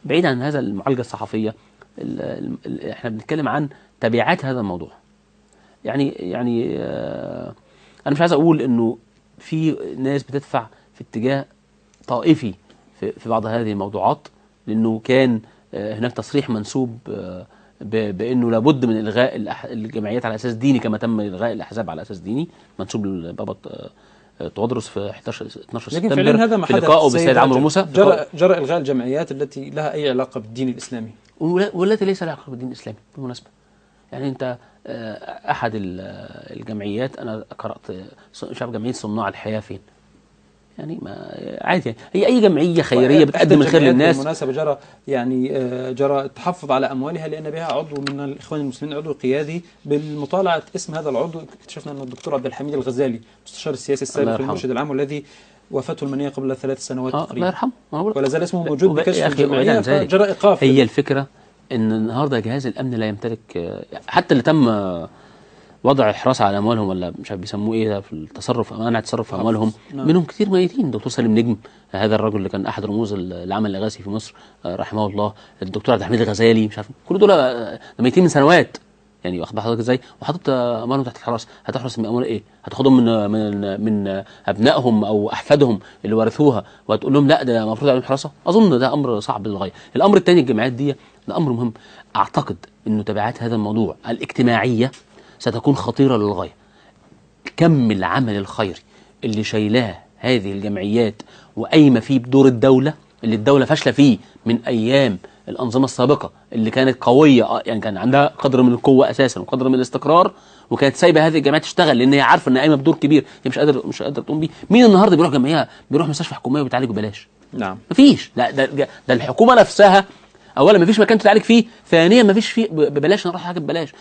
بعيد عن هذا المعالجه الصحفيه، احنا بنتكلم عن تبعات هذا الموضوع. يعني انا مش عايز اقول انه في ناس بتدفع في اتجاه طائفي في بعض هذه الموضوعات، لانه كان هناك تصريح منسوب بانه لابد من الغاء الجمعيات على اساس ديني، كما تم الغاء الاحزاب على اساس ديني، منسوب لبابا تودرس في 12 لكن فعلا هذا سبتمبر ما في حدث لقائه بالسيد عمرو موسى. جرى الغاء الجمعيات التي لها اي علاقه بالدين الاسلامي، والتي ليس لها علاقه بالدين الاسلامي بالمناسبه. يعني انت احد الجمعيات، انا قرات مش عارف جمعيه صناع الحياه فين، يعني ما عادي، يعني هي اي جمعيه خيريه بتقدم الخير للناس. بالمناسبه جرى التحفظ على اموالها لان بها عضو من الاخوان المسلمين، عضو قيادي. بالمطالعه اسم هذا العضو اكتشفنا انه الدكتور عبد الحميد الغزالي، مستشار السياسي السابق للمرشد العام، والذي وفاته المنيه قبل 3 سنوات تقريبا. الله يرحمه. ولا زال اسمه موجود بكشف الجمعيه، فجرى ايقاف. هي الفكره ان النهارده جهاز الامن لا يمتلك، حتى اللي تم وضع الحراسه على اموالهم، ولا مش عارف بيسموه ايه في التصرف، منع التصرف في اموالهم، منهم كتير ميتين. دكتور سالم نجم، هذا الرجل اللي كان احد رموز العمل الاغاثي في مصر رحمه الله، الدكتور عبد الحميد الغزالي، مش عارف، كل دول ميتين من سنوات. يعني واخد حضرتك ازاي؟ وحاطط اموالهم تحت الحراسه. هتحرس من اموال ايه؟ هتاخدهم من ابنائهم او احفادهم اللي ورثوها وهتقول لهم لا ده المفروض عليهم حراسه؟ اظن ده امر صعب للغايه. الامر الثاني، الجمعيات دي ده امر مهم. اعتقد انه تبعات هذا الموضوع الاجتماعيه ستكون خطيره للغايه. كم العمل الخيري اللي شايلاه هذه الجمعيات وقايمه فيه بدور الدوله، اللي الدوله فاشله فيه من ايام الانظمه السابقه اللي كانت قويه، يعني كان عندها قدر من القوه اساسا وقدر من الاستقرار، وكانت سايبه هذه الجمعيات تشتغل لان هي عارفه ان قايمه بدور كبير هي مش قادره تقوم بيه. مين النهارده بيروح جمعيه، بيروح مستشفى حكوميه وبيتعالج ببلاش؟ نعم، مفيش. ده الحكومه نفسها اولا مفيش مكان تتعالج فيه، ثانيا مفيش فيه ببلاش، نروح حاجه ببلاش.